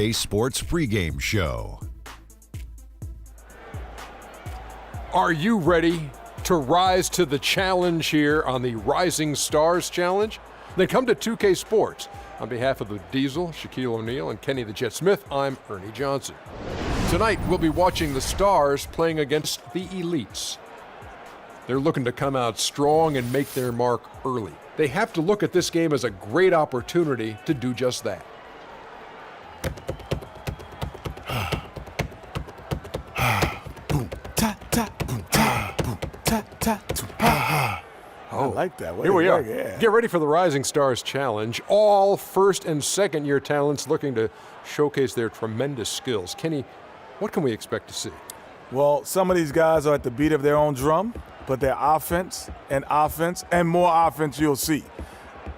2K Sports Pregame Show. Are you ready to rise to the challenge here on the Rising Stars Challenge? Then come to 2K Sports. On behalf of the Diesel, Shaquille O'Neal, and Kenny the Jet Smith, I'm Ernie Johnson. Tonight, we'll be watching the Stars playing against the Elites. They're looking to come out strong and make their mark early. They have to look at this game as a great opportunity to do just that. I like that. Here we are. Yeah. Get ready for the Rising Stars Challenge. All first and second year talents looking to showcase their tremendous skills. Kenny, what can we expect to see? Well, some of these guys are at the beat of their own drum, but their offense and more offense you'll see.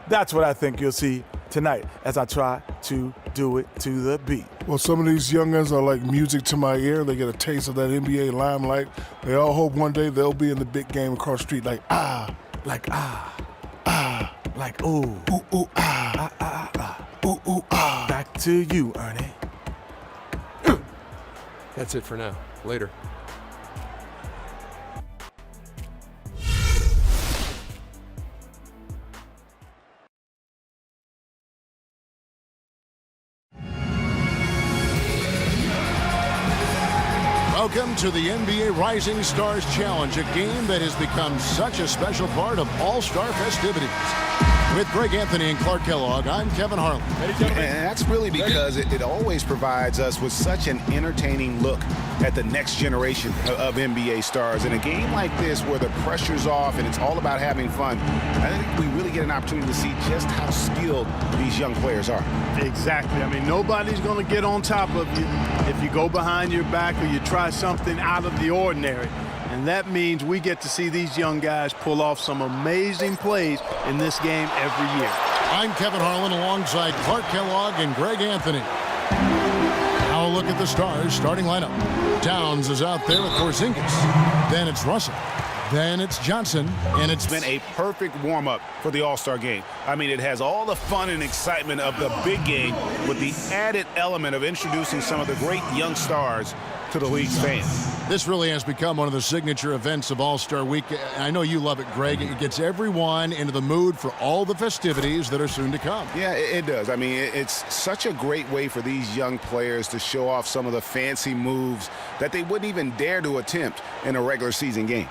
That's what I think you'll see tonight as I try to do it to the beat. Well, some of these young guns are like music to my ear. They get a taste of that NBA limelight. They all hope one day they'll be in the big game across the street like like ooh, ooh, ooh, ooh, ooh, Back to you, Ernie. That's it for now. Later. Welcome to the NBA Rising Stars Challenge, a game that has become such a special part of All-Star festivities. With Greg Anthony and Clark Kellogg, I'm Kevin Harlan. And that's really because it always provides us with such an entertaining look at the next generation of NBA stars. In a game like this where the pressure's off and it's all about having fun, I think we really get an opportunity to see just how skilled these young players are. Exactly. I mean, nobody's going to get on top of you if you go behind your back or you try something out of the ordinary. And that means we get to see these young guys pull off some amazing plays in this game every year. I'm Kevin Harlan alongside Clark Kellogg and Greg Anthony. Now a look at the Stars starting lineup. Downs is out there with Porzingis. Then it's Russell. Then it's Johnson. And it's been a perfect warm-up for the All-Star game. I mean, it has all the fun and excitement of the big game with the added element of introducing some of the great young stars to the league's fans. This really has become one of the signature events of All-Star Week. I know you love it, Greg. It gets everyone into the mood for all the festivities that are soon to come. Yeah, it does. I mean, it's such a great way for these young players to show off some of the fancy moves that they wouldn't even dare to attempt in a regular season game.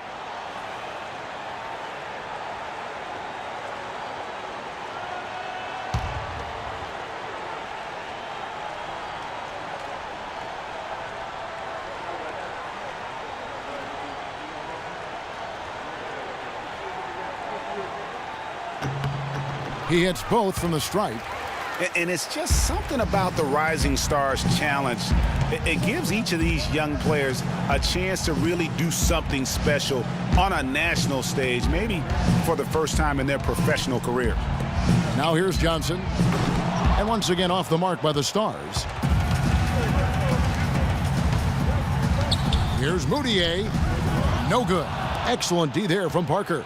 He hits both from the stripe. And it's just something about the Rising Stars Challenge. It gives each of these young players a chance to really do something special on a national stage, maybe for the first time in their professional career. Now here's Johnson. And once again off the mark by the Stars. Here's Moutier. No good. Excellent D there from Parker.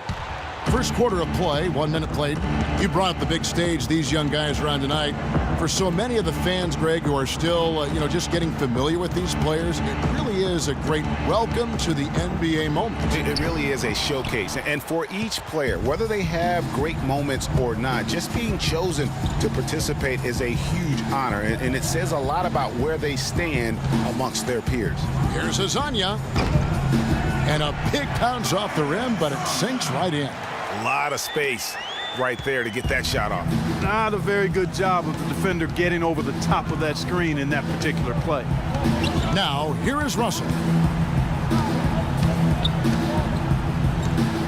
First quarter of play, 1 minute played. You brought the big stage these young guys around tonight. For so many of the fans, Greg, who are still, just getting familiar with these players, it really is a great welcome to the NBA moment. It really is a showcase. And for each player, whether they have great moments or not, just being chosen to participate is a huge honor. And it says a lot about where they stand amongst their peers. Here's Azania. And a big bounce off the rim, but it sinks right in. A lot of space right there to get that shot off. Not a very good job of the defender getting over the top of that screen in that particular play. Now, here is Russell.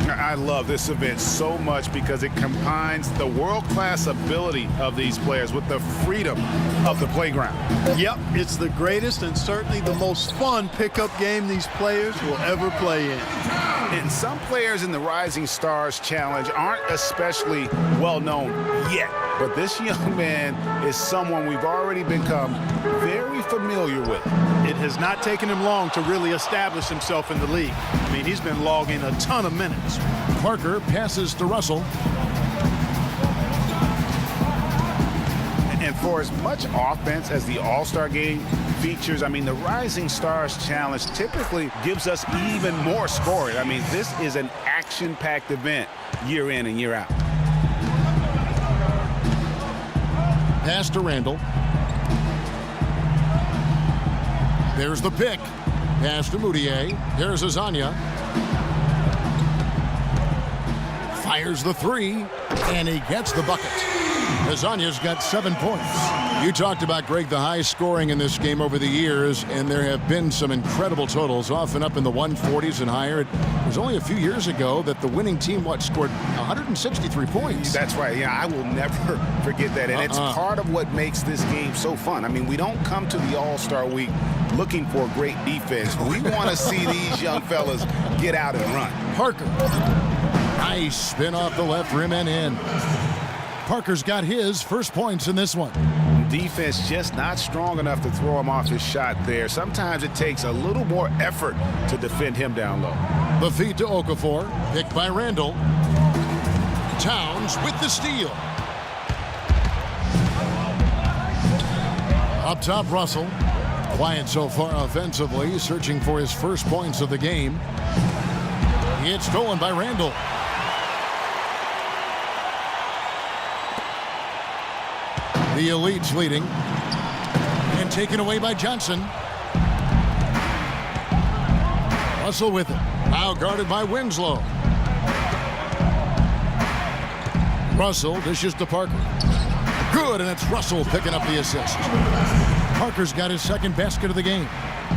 I love this event so much because it combines the world-class ability of these players with the freedom of the playground. Yep, it's the greatest and certainly the most fun pickup game these players will ever play in. And some players in the Rising Stars Challenge aren't especially well known yet, but this young man is someone we've already become very familiar with. It has not taken him long to really establish himself in the league. I mean, he's been logging a ton of minutes. Parker passes to Russell. And for as much offense as the All-Star game features, I mean, the Rising Stars Challenge typically gives us even more scoring. I mean, this is an action-packed event year in and year out. Pass to Randall. There's the pick. Pass to Moutier. Here's Azania. Fires the three, and he gets the bucket. Azania's got 7 points. You talked about, Greg, the high scoring in this game over the years, and there have been some incredible totals, often up in the 140s and higher. It was only a few years ago that the winning team, scored 163 points. That's right. Yeah, I will never forget that. And it's part of what makes this game so fun. I mean, we don't come to the All-Star week looking for great defense. We want to see these young fellas get out and run. Parker. Nice spin off the left rim and in. Parker's got his first points in this one. Defense just not strong enough to throw him off his shot there. Sometimes it takes a little more effort to defend him down low. The feed to Okafor, picked by Randall. Towns with the steal. Up top, Russell. Quiet so far offensively, searching for his first points of the game. It's stolen by Randall. The Elites leading. And taken away by Johnson. Russell with it. Now guarded by Winslow. Russell dishes to Parker. Good, and it's Russell picking up the assist. Parker's got his second basket of the game.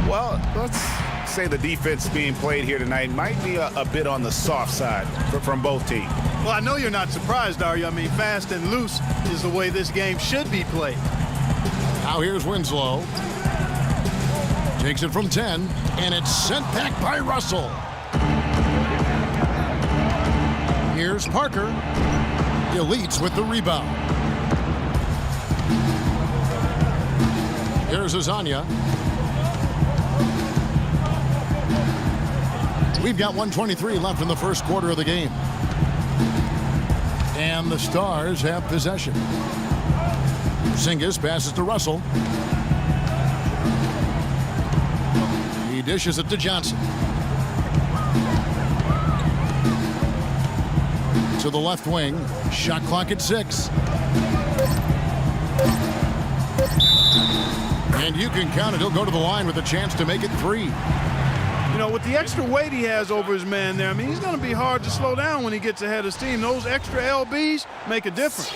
Well, let's say the defense being played here tonight might be a bit on the soft side from both teams. Well, I know you're not surprised, are you? I mean, fast and loose is the way this game should be played. Now here's Winslow. Takes it from 10, and it's sent back by Russell. Here's Parker. Elites with the rebound. Here's Azania. We've got 1:23 left in the first quarter of the game. And the Stars have possession. Singus passes to Russell. He dishes it to Johnson. To the left wing. Shot clock at 6. And you can count it. He'll go to the line with a chance to make it 3. You know, with the extra weight he has over his man there, I mean, he's going to be hard to slow down when he gets ahead of his team. Those extra LBs make a difference.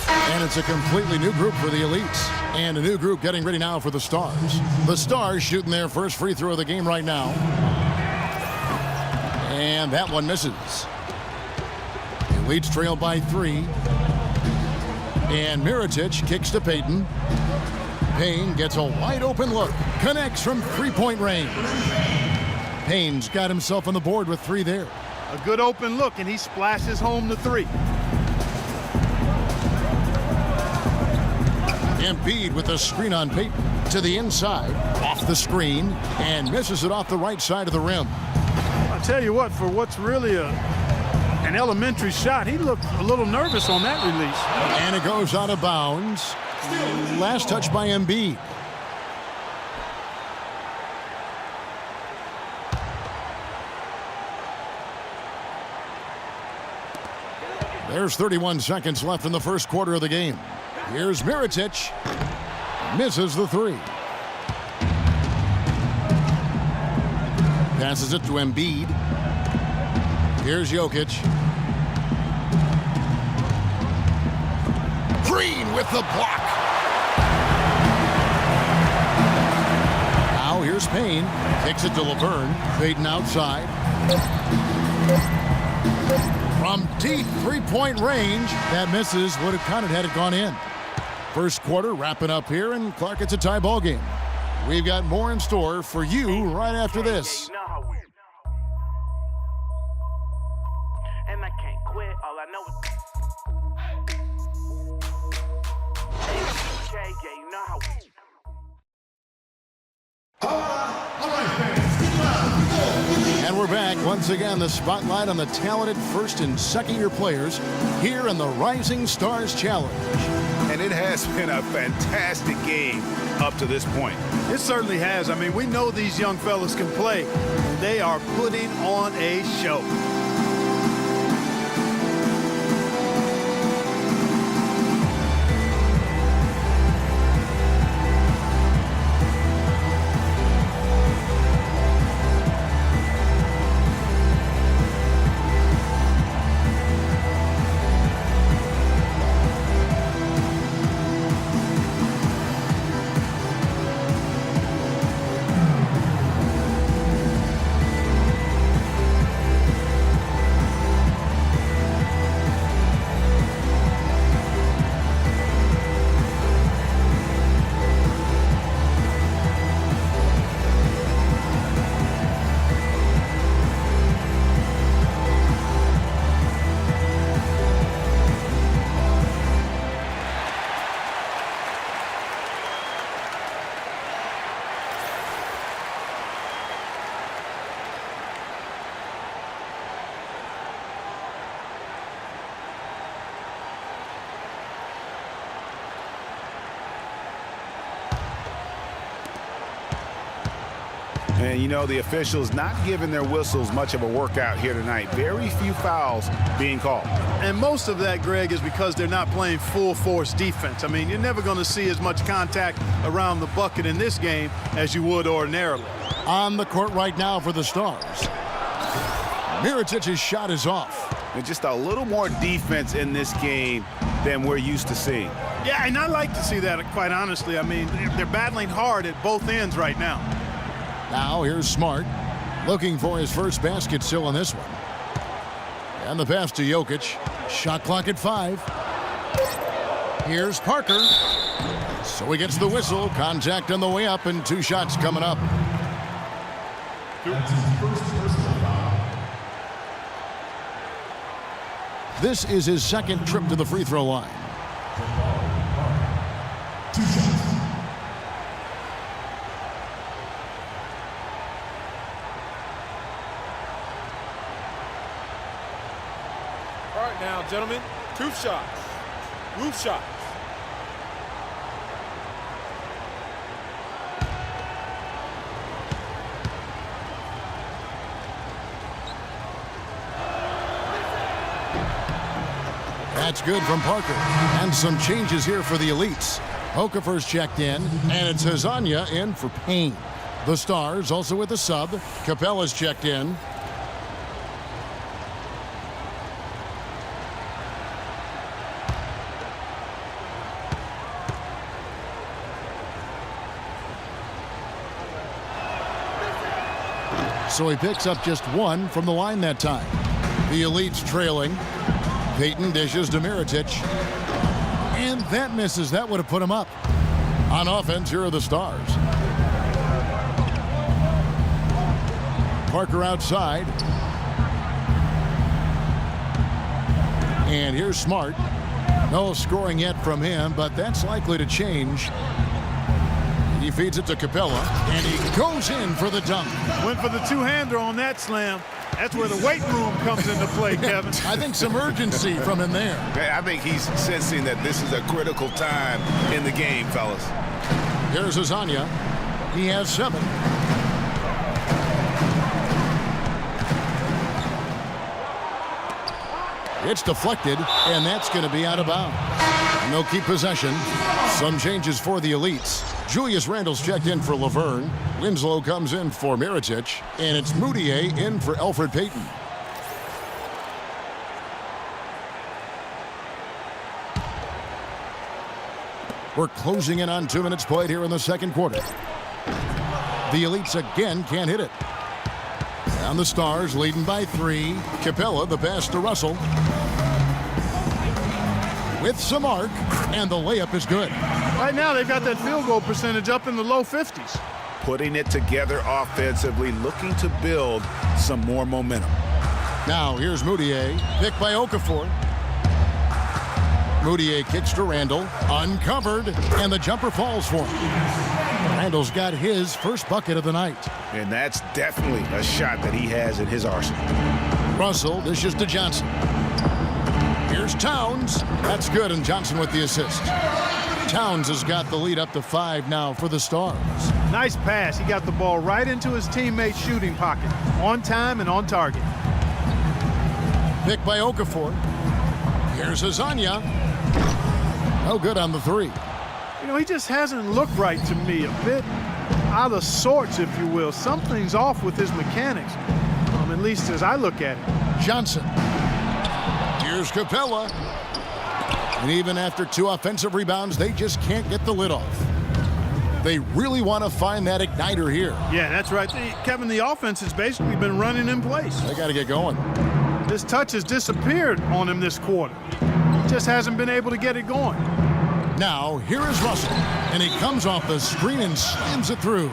And it's a completely new group for the Elites. And a new group getting ready now for the Stars. The Stars shooting their first free throw of the game right now. And that one misses. Elites trail by 3. And Mirotic kicks to Payton. Payne gets a wide open look. Connects from three-point range. Payne's got himself on the board with 3 there. A good open look, and he splashes home the 3. Embiid with a screen on Payton to the inside, off the screen, and misses it off the right side of the rim. I'll tell you what, for what's really an elementary shot, he looked a little nervous on that release. And it goes out of bounds. Last touch by Embiid. There's 31 seconds left in the first quarter of the game. Here's Mirotic. Misses the 3. Passes it to Embiid. Here's Jokic. Green with the block. Now here's Payne. Kicks it to LeBron. Fading outside. From deep three-point range. That misses. Would have counted had it gone in. First quarter wrapping up here, and Clark, it's a tie ball game. We've got more in store for you right after this. And I can't quit. All I know is you know how And we're we're back. Once again, the spotlight on the talented first and second-year players here in the Rising Stars Challenge. And it has been a fantastic game up to this point. It certainly has. I mean, we know these young fellas can play. They are putting on a show. And, you know, the officials not giving their whistles much of a workout here tonight. Very few fouls being called. And most of that, Greg, is because they're not playing full-force defense. I mean, you're never going to see as much contact around the bucket in this game as you would ordinarily. On the court right now for the Stars. Mirotich's shot is off. And just a little more defense in this game than we're used to seeing. Yeah, and I like to see that, quite honestly. I mean, they're battling hard at both ends right now. Now here's Smart, looking for his first basket still in this one. And the pass to Jokic. Shot clock at 5. Here's Parker. So he gets the whistle. Contact on the way up, and 2 shots coming up. This is his second trip to the free throw line. 2 shots. All right now, gentlemen, 2 shots. Roof shots. That's good from Parker. And some changes here for the elites. Okafor's checked in, and it's Hazanya in for Payne. The Stars also with a sub. Capella's checked in. So he picks up just 1 from the line that time. The elites trailing. Payton dishes to Mirotic. And that misses. That would have put him up. On offense, here are the Stars. Parker outside. And here's Smart. No scoring yet from him, but that's likely to change. He feeds it to Capella, and he goes in for the dunk. Went for the two-hander on that slam. That's where the weight room comes into play, Kevin. I think some urgency from him there. I think he's sensing that this is a critical time in the game, fellas. Here's Hazanya. He has 7. It's deflected, and that's going to be out of bounds. And they'll keep possession. Some changes for the elites. Julius Randle's checked in for Laverne. Winslow comes in for Mirotic. And it's Moutier in for Elfrid Payton. We're closing in on 2 minutes played here in the second quarter. The elites again can't hit it. And the Stars leading by 3. Capella, the pass to Russell. With some arc, and the layup is good. Right now, they've got that field goal percentage up in the low 50s. Putting it together offensively, looking to build some more momentum. Now, here's Moutier, picked by Okafor. Moutier kicks to Randall, uncovered, and the jumper falls for him. Randall's got his first bucket of the night. And that's definitely a shot that he has in his arsenal. Russell dishes to Johnson. Here's Towns. That's good, and Johnson with the assist. Towns has got the lead up to 5 now for the Stars. Nice pass. He got the ball right into his teammate's shooting pocket. On time and on target. Pick by Okafor. Here's Azania. No good on the 3. You know, he just hasn't looked right to me. A bit out of sorts, if you will. Something's off with his mechanics, at least as I look at it. Johnson. Here's Capella. And even after 2 offensive rebounds, they just can't get the lid off. They really want to find that igniter here. Yeah, that's right. Kevin, the offense has basically been running in place. They got to get going. This touch has disappeared on him this quarter. Just hasn't been able to get it going. Now, here is Russell, and he comes off the screen and slams it through.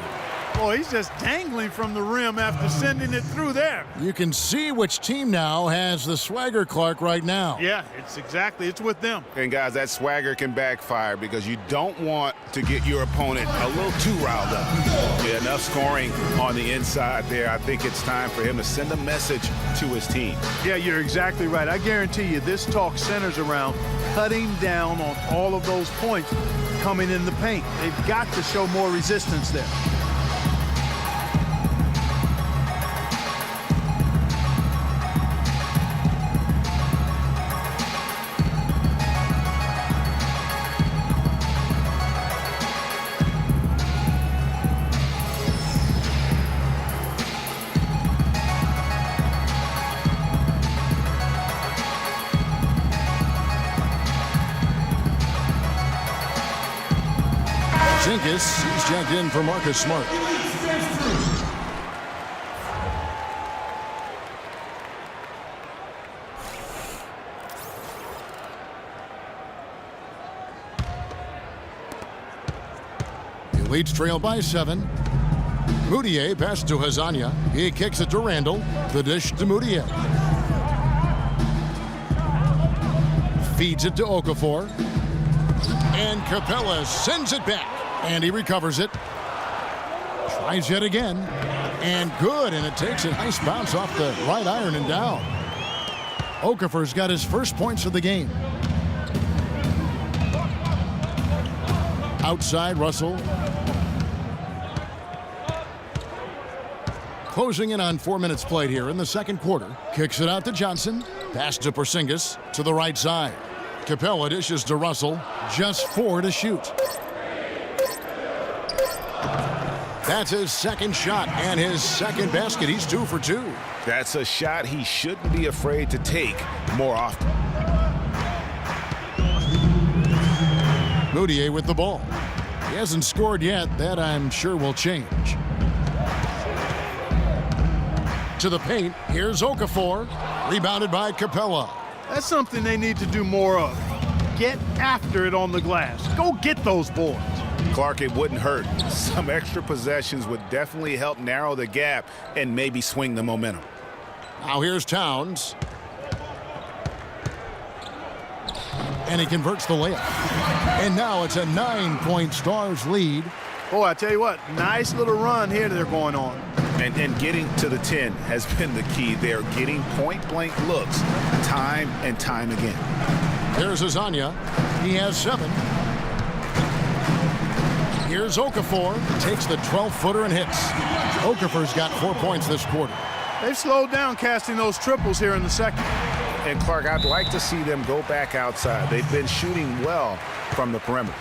Boy, he's just dangling from the rim after sending it through there. You can see which team now has the swagger, Clark, right now. Yeah, it's with them. And guys, that swagger can backfire because you don't want to get your opponent a little too riled up. Yeah, enough scoring on the inside there. I think it's time for him to send a message to his team. Yeah, you're exactly right. I guarantee you this talk centers around cutting down on all of those points coming in the paint. They've got to show more resistance there. He's jacked in for Marcus Smart. He leads trail by 7. Moutier passes to Hazania. He kicks it to Randall. The dish to Moutier. Feeds it to Okafor. And Capella sends it back. And he recovers it. Tries yet again. And good. And it takes a nice bounce off the right iron and down. Okafor's got his first points of the game. Outside, Russell. Closing in on 4 minutes played here in the second quarter. Kicks it out to Johnson. Pass to Porzingis to the right side. Capella dishes to Russell. Just 4 to shoot. That's his second shot and his second basket. He's 2 for 2. That's a shot he shouldn't be afraid to take more often. Moutier with the ball. He hasn't scored yet. That I'm sure will change. To the paint. Here's Okafor. Rebounded by Capella. That's something they need to do more of. Get after it on the glass. Go get those boards. Clark, it wouldn't hurt. Some extra possessions would definitely help narrow the gap and maybe swing the momentum. Now here's Towns. And he converts the layup. And now it's a 9-point Stars lead. Oh, I tell you what, nice little run here they're going on. And getting to the 10 has been the key. They're getting point-blank looks time and time again. There's Azania. He has 7. Here's Okafor. Takes the 12-footer and hits. Okafor's got 4 points this quarter. They've slowed down casting those triples here in the second. And Clark, I'd like to see them go back outside. They've been shooting well from the perimeter.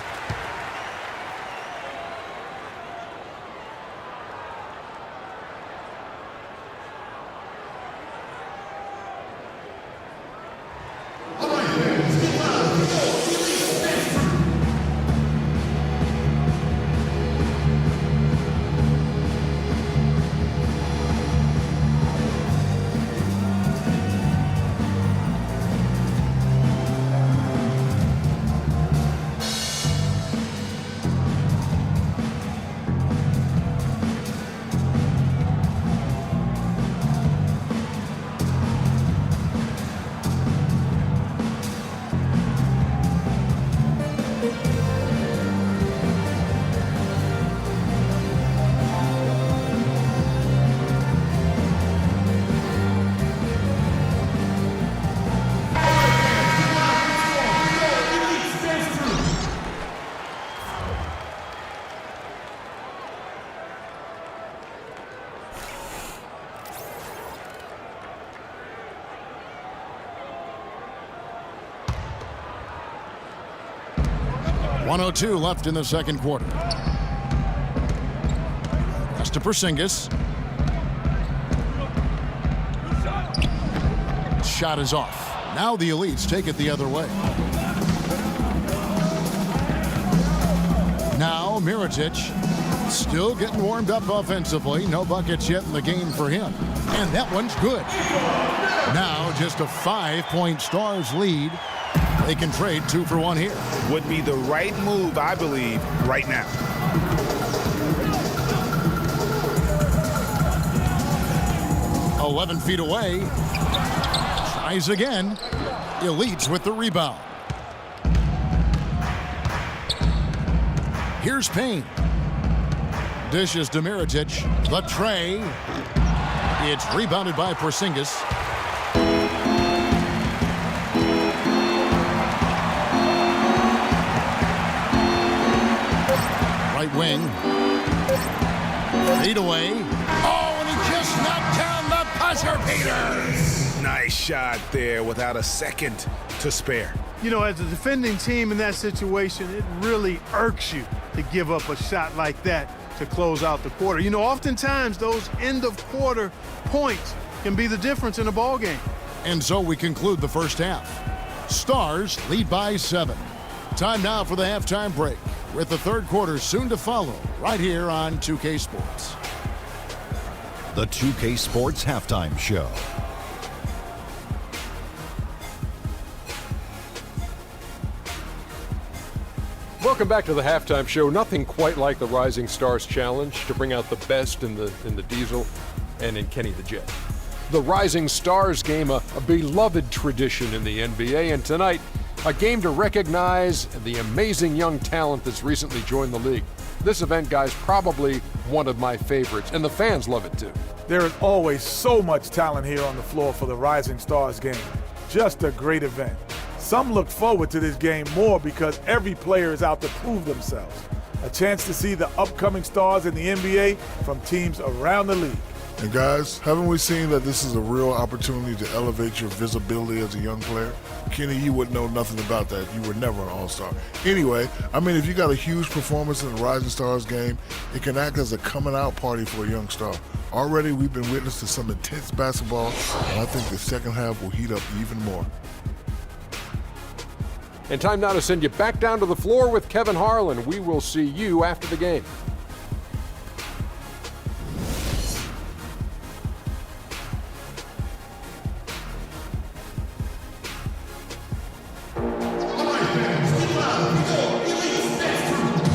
1:02 left in the second quarter. Pass to Porzingis. Shot is off. Now the Elites take it the other way. Now Mirotic still getting warmed up offensively. No buckets yet in the game for him. And that one's good. Now just a 5-point Stars lead. They can trade 2 for 1 here. Would be the right move, I believe, right now. "11 feet away. Tries again. Elites with the rebound. Here's Payne. Dishes to Mirotic. The tray. It's rebounded by Porzingis. Right wing. Feed away. Oh, and he just knocked down the buzzer beater. Nice shot there without a second to spare. You know, as a defending team in that situation, it really irks you to give up a shot like that to close out the quarter. You know, oftentimes those end-of-quarter points can be the difference in a ball game. And so we conclude the first half. Stars lead by 7. Time now for the halftime break, with the third quarter soon to follow, right here on 2K Sports. The 2K Sports Halftime Show. Welcome back to the halftime show. Nothing quite like the Rising Stars Challenge to bring out the best in the Diesel and in Kenny the Jet. The Rising Stars game, a beloved tradition in the NBA, and tonight, a game to recognize the amazing young talent that's recently joined the league. This event, guys, probably one of my favorites, and the fans love it too. There is always so much talent here on the floor for the Rising Stars game. Just a great event. Some look forward to this game more because every player is out to prove themselves. A chance to see the upcoming stars in the NBA from teams around the league. And guys, haven't we seen that this is a real opportunity to elevate your visibility as a young player? Kenny, you wouldn't know nothing about that. You were never an all-star. Anyway, I mean, if you got a huge performance in the Rising Stars game, it can act as a coming-out party for a young star. Already, we've been witness to some intense basketball, and I think the second half will heat up even more. And time now to send you back down to the floor with Kevin Harlan. We will see you after the game.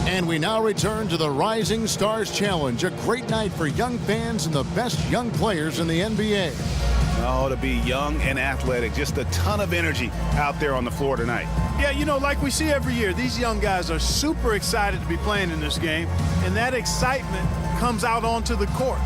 And we now return to the Rising Stars Challenge, a great night for young fans and the best young players in the NBA. Oh, to be young and athletic, just a ton of energy out there on the floor tonight. Yeah, you know, like we see every year, these young guys are super excited to be playing in this game, and that excitement comes out onto the court.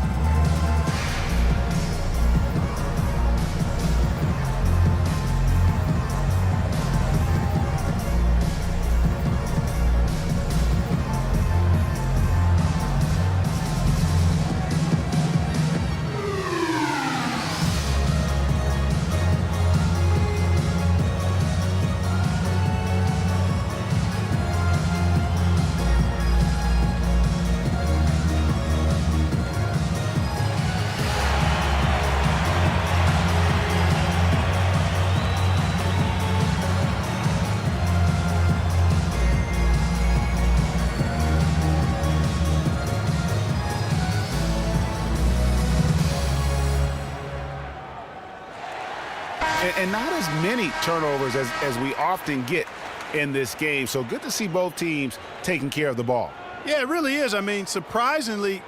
And not as many turnovers as we often get in this game. So good to see both teams taking care of the ball. Yeah, it really is. I mean, surprisingly,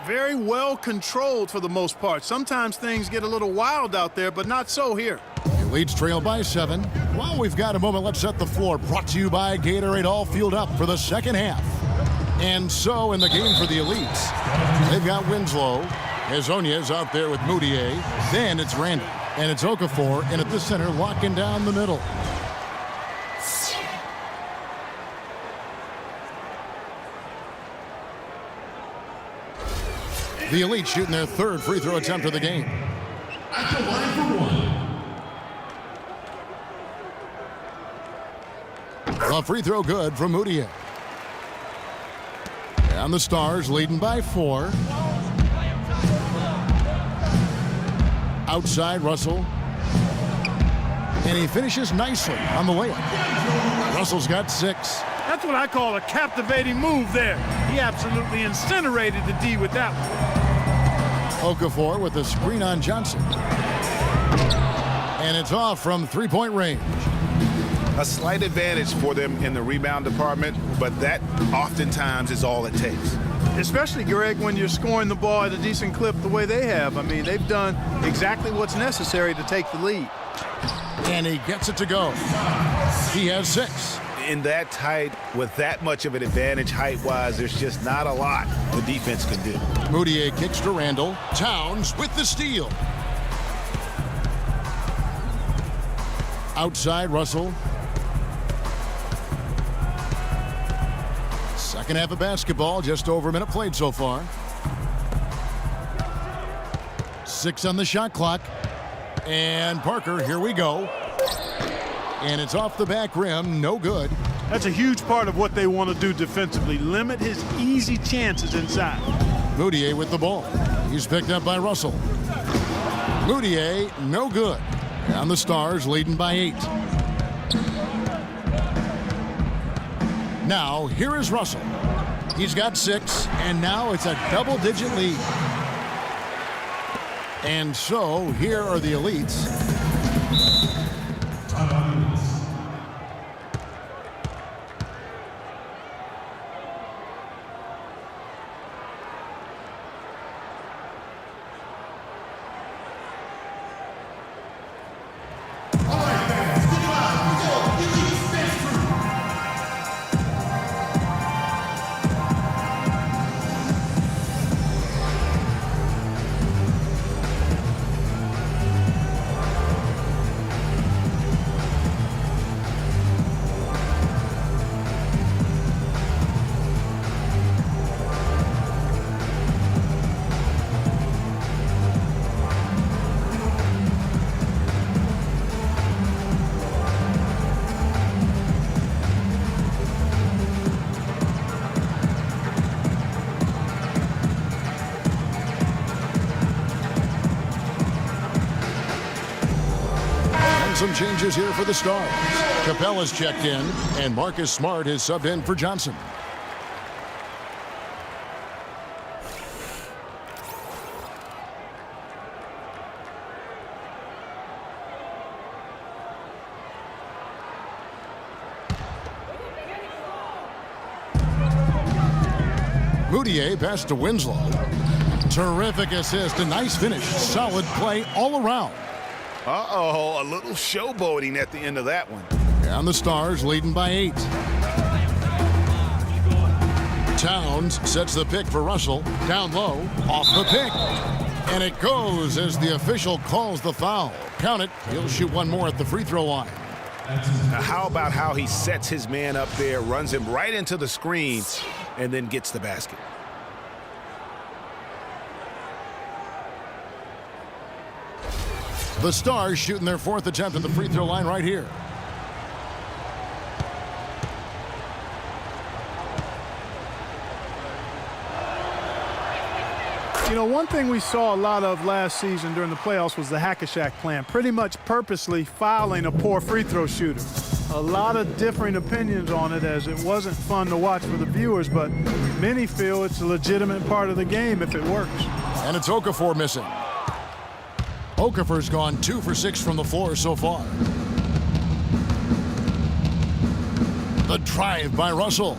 very well controlled for the most part. Sometimes things get a little wild out there, but not so here. Leads trail by 7. Well, we've got a moment. Let's set the floor. Brought to you by Gatorade, all fueled up for the second half. And so in the game for the Elites, they've got Winslow. Hezonja's out there with Moutier. Then it's Randall. And it's Okafor, and at the center, locking down the middle. The Elite shooting their third free throw attempt of the game. At the line for one. A free throw good from Moutier. And the Stars leading by 4. Outside Russell. And he finishes nicely on the layup. Russell's got 6. That's what I call a captivating move there. He absolutely incinerated the D with that one. Okafor with a screen on Johnson. And it's off from three-point range. A slight advantage for them in the rebound department, but that oftentimes is all it takes. Especially, Greg, when you're scoring the ball at a decent clip the way they have. I mean, they've done exactly what's necessary to take the lead. And he gets it to go. He has 6. In that tight, with that much of an advantage height-wise, there's just not a lot the defense can do. Moutier kicks to Randall. Towns with the steal. Outside Russell. Second half of basketball, just over a minute played so far. 6 on the shot clock. And Parker, here we go. And it's off the back rim, no good. That's a huge part of what they want to do defensively. Limit his easy chances inside. Moutier with the ball. He's picked up by Russell. Moutier, no good. And the Stars leading by 8. Now, here is Russell. He's got 6, and now it's a double-digit lead. And so, here are the elites. Some changes here for the Stars. Capella's checked in, and Marcus Smart is subbed in for Johnson. Moutier pass to Winslow. Terrific assist, a nice finish. Solid play all around. Uh-oh, a little showboating at the end of that one. And the Stars leading by 8. Towns sets the pick for Russell. Down low, off the pick. And it goes as the official calls the foul. Count it, he'll shoot one more at the free throw line. Now, how about how he sets his man up there, runs him right into the screen, and then gets the basket. The Stars shooting their 4th attempt at the free throw line right here. You know, one thing we saw a lot of last season during the playoffs was the hack-a-shack plan, pretty much purposely fouling a poor free throw shooter. A lot of differing opinions on it, as it wasn't fun to watch for the viewers, but many feel it's a legitimate part of the game if it works. And it's Okafor missing. Okafor's gone 2 for 6 from the floor so far. The drive by Russell.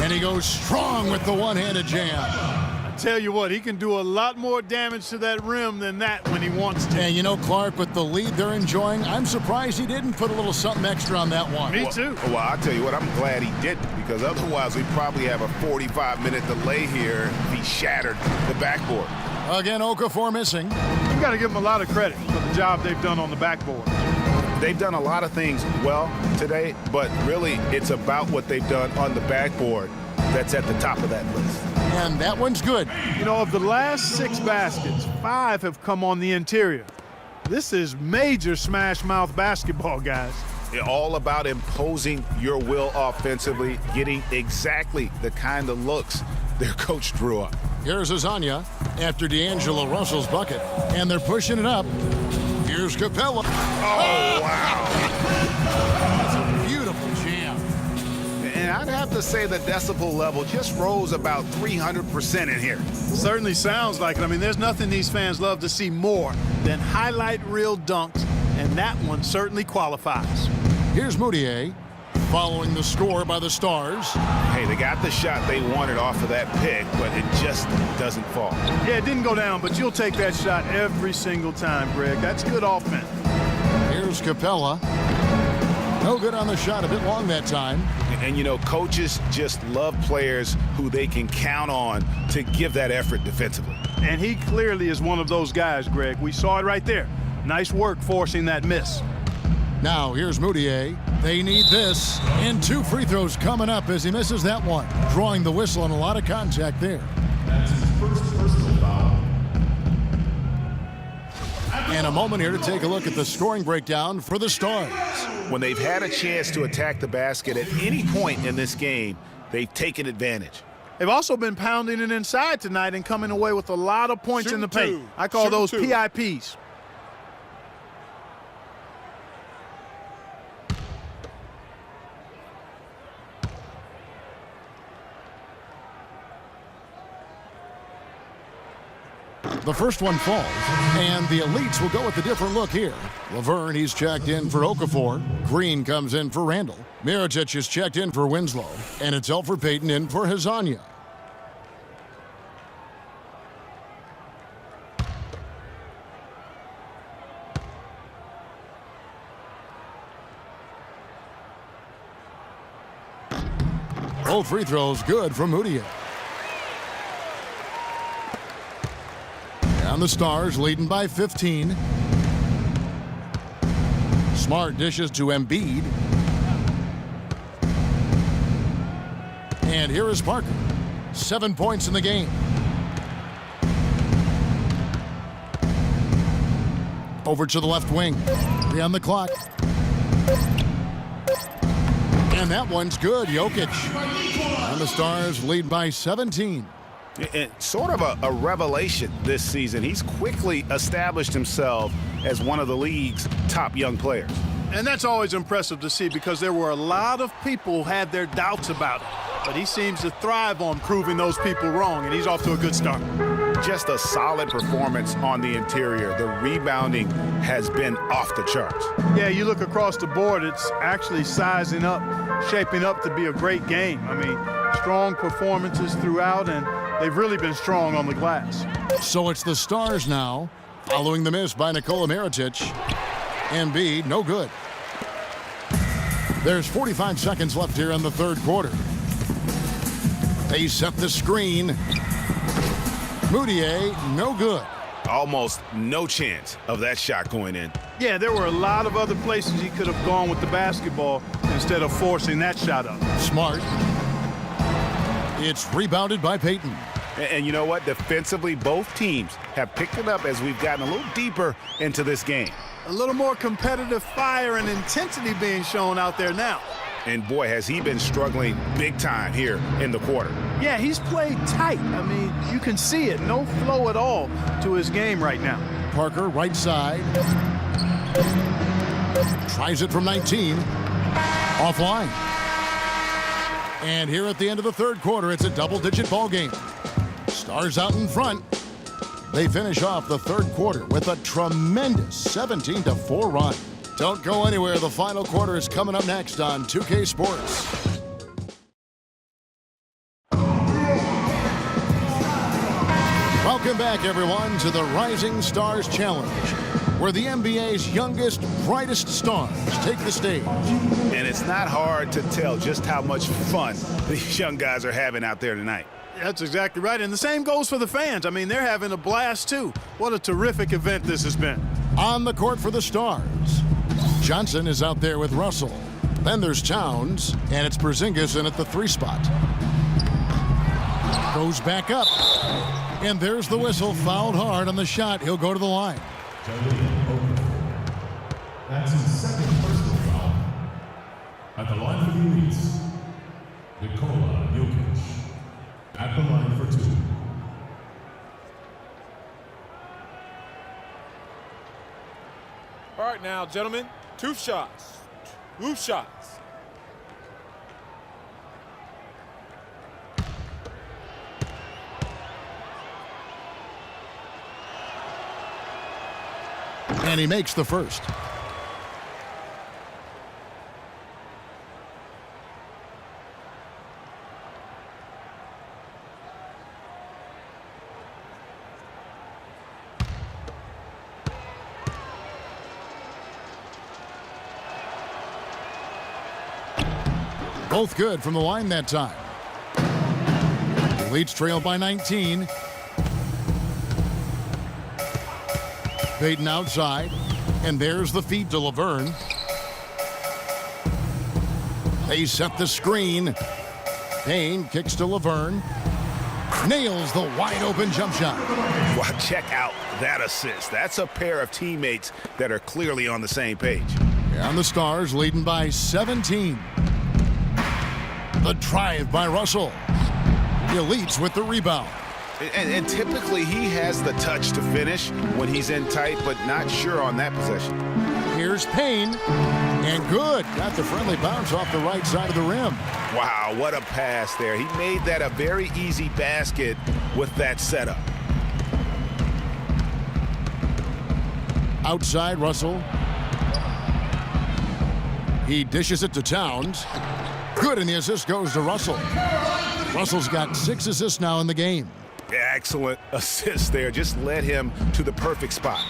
And he goes strong with the one-handed jam. I tell you what, he can do a lot more damage to that rim than that when he wants to. And you know, Clark, with the lead they're enjoying, I'm surprised he didn't put a little something extra on that one. Me too. Well, I'll tell you what, I'm glad he didn't, because otherwise we'd probably have a 45-minute delay here if he shattered the backboard. Again, Okafor missing. You've got to give them a lot of credit for the job they've done on the backboard. They've done a lot of things well today, but really it's about what they've done on the backboard that's at the top of that list. And that one's good. You know, of the last 6 baskets, 5 have come on the interior. This is major smash mouth basketball, guys. All about imposing your will offensively, getting exactly the kind of looks their coach drew up. Here's Azania after D'Angelo Russell's bucket, and they're pushing it up. Here's Capella. Oh, wow. That's a beautiful jam. And I'd have to say the decibel level just rose about 300% in here. Certainly sounds like it. I mean, there's nothing these fans love to see more than highlight reel dunks, and that one certainly qualifies. Here's Moutier following the score by the Stars. Hey, they got the shot they wanted off of that pick, but it just doesn't fall. Yeah, it didn't go down, but you'll take that shot every single time, Greg. That's good offense. Here's Capella. No good on the shot, a bit long that time. And, you know, coaches just love players who they can count on to give that effort defensively. And he clearly is one of those guys, Greg. We saw it right there. Nice work forcing that miss. Now here's Moutier. They need this. And 2 free throws coming up as he misses that one. Drawing the whistle and a lot of contact there. That's his first personal foul. And a moment here to take a look at the scoring breakdown for the Stars. When they've had a chance to attack the basket at any point in this game, they've taken advantage. They've also been pounding it inside tonight and coming away with a lot of points in the paint. I call those PIPs. The first one falls, and the Elites will go with a different look here. Laverne, he's checked in for Okafor. Green comes in for Randall. Mirotic is checked in for Winslow. And it's Elfrid Payton in for Hazania. Both free throws good from Moutier. And the Stars leading by 15. Smart dishes to Embiid. And here is Parker. 7 points in the game. Over to the left wing. 3 on the clock. And that one's good. Jokic. And the Stars lead by 17. Sort of a revelation this season. He's quickly established himself as one of the league's top young players. And that's always impressive to see because there were a lot of people who had their doubts about it. But he seems to thrive on proving those people wrong, and he's off to a good start. Just a solid performance on the interior. The rebounding has been off the charts. Yeah, you look across the board, it's actually sizing up, shaping up to be a great game. I mean, strong performances throughout, and they've really been strong on the glass. So it's the Stars now, following the miss by Nikola Mirotic. Embiid, no good. There's 45 seconds left here in the third quarter. They set the screen. Moutier, no good. Almost no chance of that shot going in. Yeah, there were a lot of other places he could have gone with the basketball instead of forcing that shot up. Smart. It's rebounded by Payton. And you know what? Defensively, both teams have picked it up as we've gotten a little deeper into this game. A little more competitive fire and intensity being shown out there now. And boy, has he been struggling big time here in the quarter. Yeah, he's played tight. I mean, you can see it. No flow at all to his game right now. Parker, right side. Tries it from 19. Offline. And here at the end of the third quarter, it's a double-digit ball game. Stars out in front. They finish off the third quarter with a tremendous 17-4 run. Don't go anywhere. The final quarter is coming up next on 2K Sports. Welcome back, everyone, to the Rising Stars Challenge, where the NBA's youngest, brightest stars take the stage. And it's not hard to tell just how much fun these young guys are having out there tonight. That's exactly right. And the same goes for the fans. I mean, they're having a blast, too. What a terrific event this has been. On the court for the Stars, Johnson is out there with Russell. Then there's Towns, and it's Porzingis in at the 3 spot. Goes back up. And there's the whistle, fouled hard on the shot. He'll go to the line. That's his second personal foul. At the line for the Elites, Nikola Jokic. At the line for 2. All right now, gentlemen, 2 shots. 2 shots. And he makes the first. Both good from the line that time. Elites trail by 19. Payton outside, and there's the feed to Laverne. They set the screen. Payne kicks to Laverne. Nails the wide-open jump shot. Wow, check out that assist. That's a pair of teammates that are clearly on the same page. And the Stars leading by 17. The drive by Russell. The Elites with the rebound. And typically he has the touch to finish when he's in tight, but not sure on that possession. Here's Payne. And good. Got the friendly bounce off the right side of the rim. Wow, what a pass there. He made that a very easy basket with that setup. Outside Russell. He dishes it to Towns. Good, and the assist goes to Russell. Russell's got 6 assists now in the game. Excellent assist there. Just led him to the perfect spot.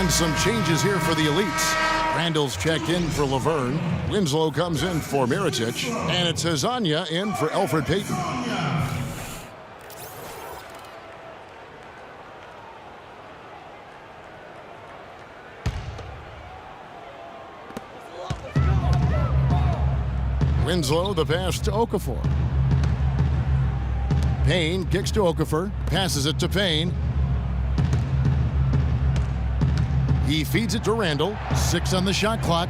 Some changes here for the Elites. Randall's checked in for Laverne. Winslow comes in for Miritich. And it's Hazanya in for Elfrid Payton. Winslow, the pass to Okafor. Payne kicks to Okafor. Passes it to Payne. He feeds it to Randall. 6 on the shot clock.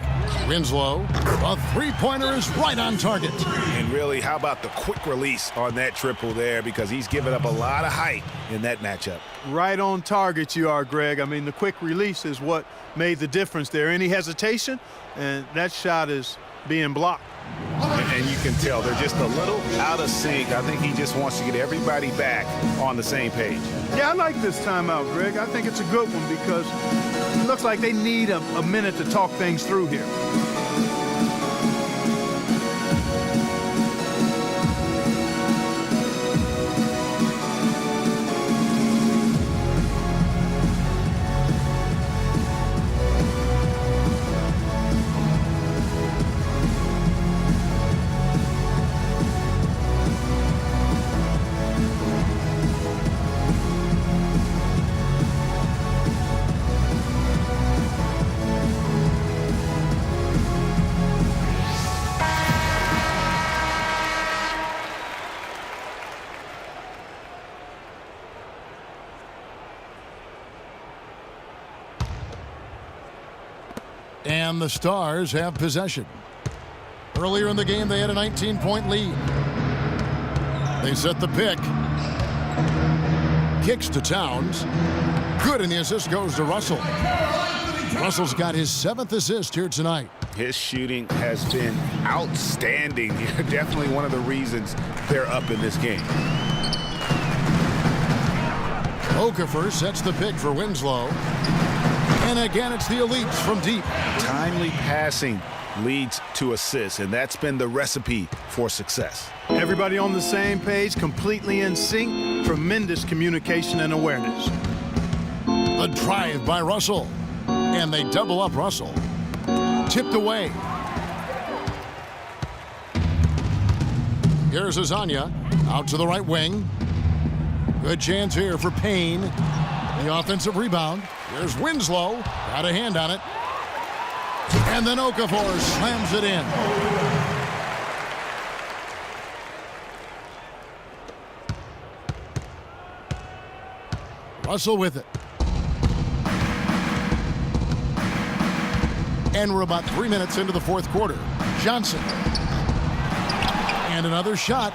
Winslow. A three-pointer is right on target. And really, how about the quick release on that triple there, because he's given up a lot of height in that matchup. Right on target you are, Greg. I mean, the quick release is what made the difference there. Any hesitation, and that shot is being blocked. And you can tell they're just a little out of sync. I think he just wants to get everybody back on the same page. Yeah, I like this timeout, Greg. I think it's a good one because it looks like they need a minute to talk things through here. And the Stars have possession. Earlier in the game, they had a 19-point lead. They set the pick. Kicks to Towns. Good, and the assist goes to Russell. Russell's got his 7th assist here tonight. His shooting has been outstanding. Definitely one of the reasons they're up in this game. Okafor sets the pick for Winslow. And again, it's the elites from deep. Timely passing leads to assists, and that's been the recipe for success. Everybody on the same page, completely in sync. Tremendous communication and awareness. The drive by Russell. And they double up Russell. Tipped away. Here's Azania. Out to the right wing. Good chance here for Payne. The offensive rebound. Here's Winslow. Got a hand on it. And then Okafor slams it in. Russell with it. And we're about 3 minutes into the fourth quarter. Johnson. And another shot.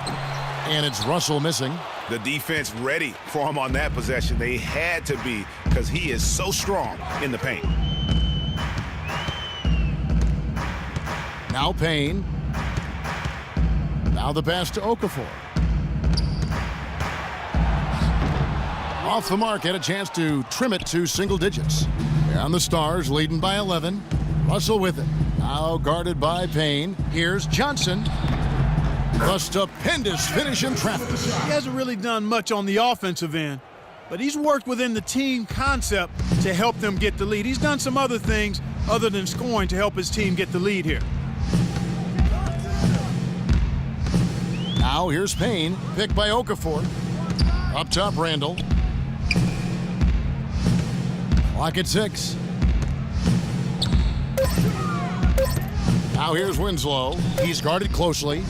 And it's Russell missing. The defense ready for him on that possession. They had to be, because he is so strong in the paint. Now Payne. Now the pass to Okafor. Off the mark, had a chance to trim it to single digits. And the Stars leading by 11. Russell with it. Now guarded by Payne. Here's Johnson. The stupendous finish in traffic. He hasn't really done much on the offensive end, but he's worked within the team concept to help them get the lead. He's done some other things other than scoring to help his team get the lead here. Now here's Payne, picked by Okafor. Up top, Randall. Clock at 6. Now here's Winslow. He's guarded closely.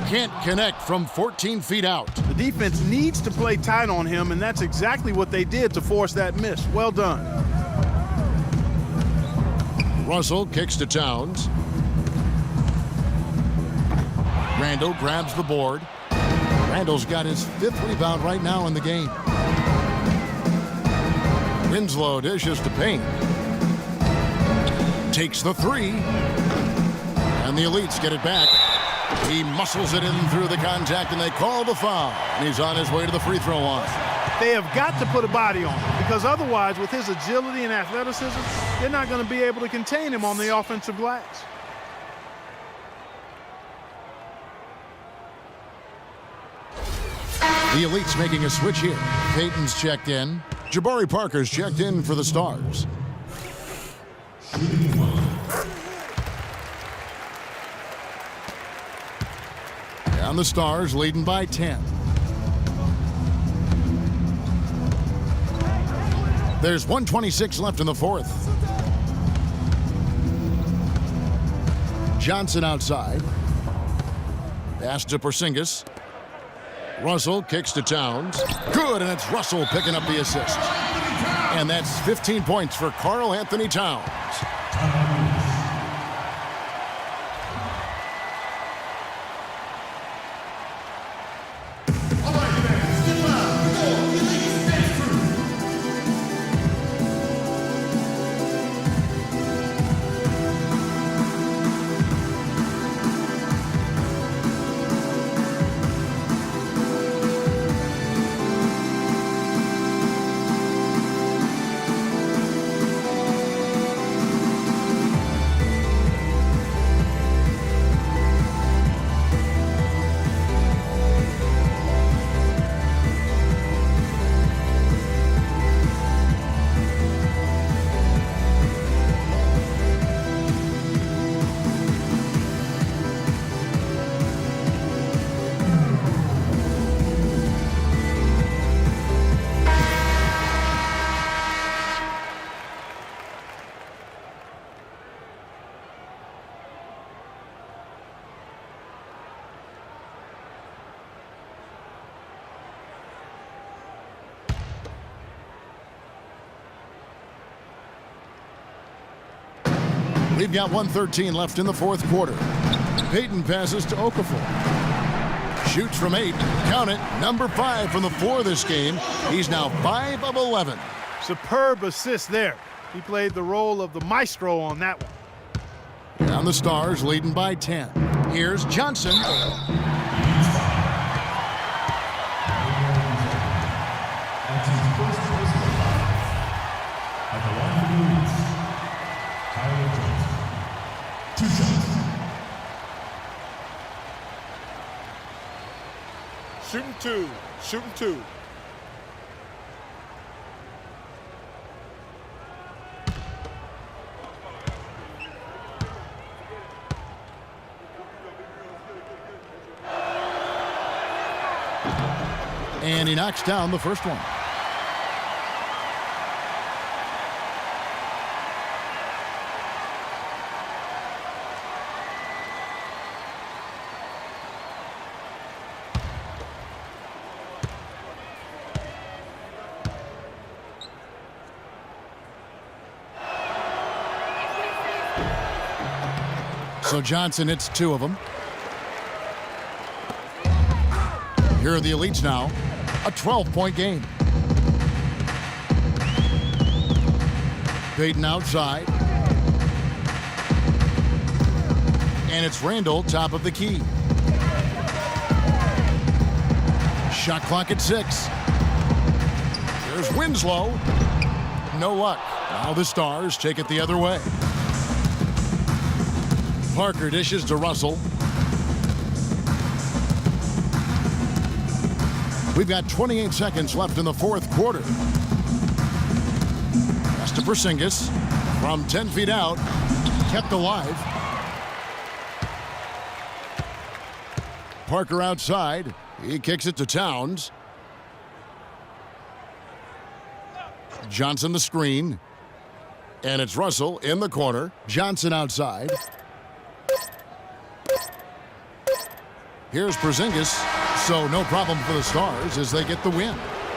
Can't connect from 14 feet out. The defense needs to play tight on him, and that's exactly what they did to force that miss. Well done. Russell kicks to Towns. Randall grabs the board. Randall's got his 5th rebound right now in the game. Winslow dishes to Payne. Takes the 3. And the elites get it back. He muscles it in through the contact, and they call the foul. And he's on his way to the free throw line. They have got to put a body on him, because otherwise, with his agility and athleticism, they're not going to be able to contain him on the offensive glass. The elites making a switch here. Payton's checked in. Jabari Parker's checked in for the Stars. And the Stars leading by 10. There's 1:26 left in the fourth. Johnson outside. Pass to Porzingis. Russell kicks to Towns. Good, and it's Russell picking up the assist. And that's 15 points for Karl Anthony Towns. We've got 1:13 left in the fourth quarter. Payton passes to Okafor. Shoots from 8. Count it. Number 5 from the floor this game. He's now 5 of 11. Superb assist there. He played the role of the maestro on that one. Now And the Stars leading by 10. Here's Johnson. Shooting two. Shooting two. And he knocks down the first one. So Johnson hits 2 of them. Here are the elites now. A 12-point game. Payton outside. And it's Randall, top of the key. Shot clock at 6. There's Winslow. No luck. Now the Stars take it the other way. Parker dishes to Russell. We've got 28 seconds left in the fourth quarter. Pass to Porzingis from 10 feet out. Kept alive. Parker outside. He kicks it to Towns. Johnson the screen. And it's Russell in the corner. Johnson outside. Here's Porzingis, so no problem for the Stars as they get the win.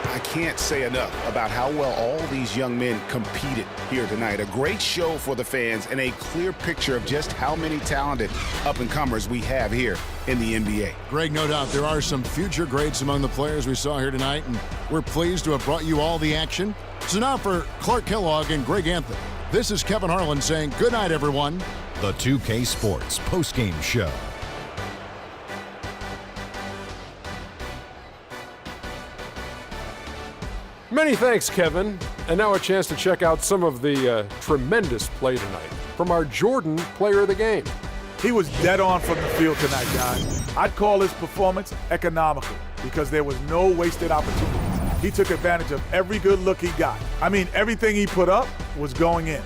I can't say enough about how well all these young men competed here tonight. A great show for the fans and a clear picture of just how many talented up-and-comers we have here in the NBA. Greg, no doubt there are some future greats among the players we saw here tonight, and we're pleased to have brought you all the action. So now for Clark Kellogg and Greg Anthony, this is Kevin Harlan saying good night, everyone. The 2K Sports Postgame Show. Many thanks, Kevin. And now a chance to check out some of the tremendous play tonight from our Jordan player of the game. He was dead on from the field tonight, guys. I'd call his performance economical because there was no wasted opportunities. He took advantage of every good look he got. I mean, everything he put up was going in.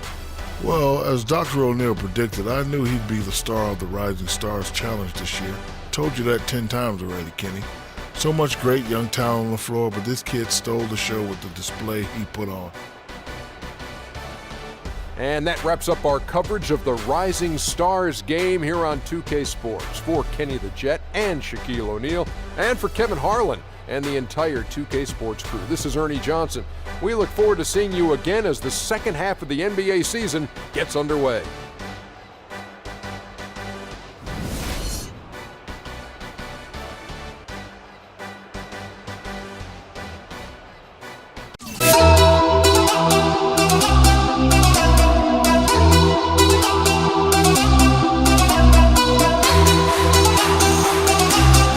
Well, as Dr. O'Neil predicted, I knew he'd be the star of the Rising Stars Challenge this year. Told you that 10 times already, Kenny. So much great young talent on the floor, but this kid stole the show with the display he put on. And that wraps up our coverage of the Rising Stars game here on 2K Sports. For Kenny the Jet and Shaquille O'Neal, and for Kevin Harlan and the entire 2K Sports crew, this is Ernie Johnson. We look forward to seeing you again as the second half of the NBA season gets underway.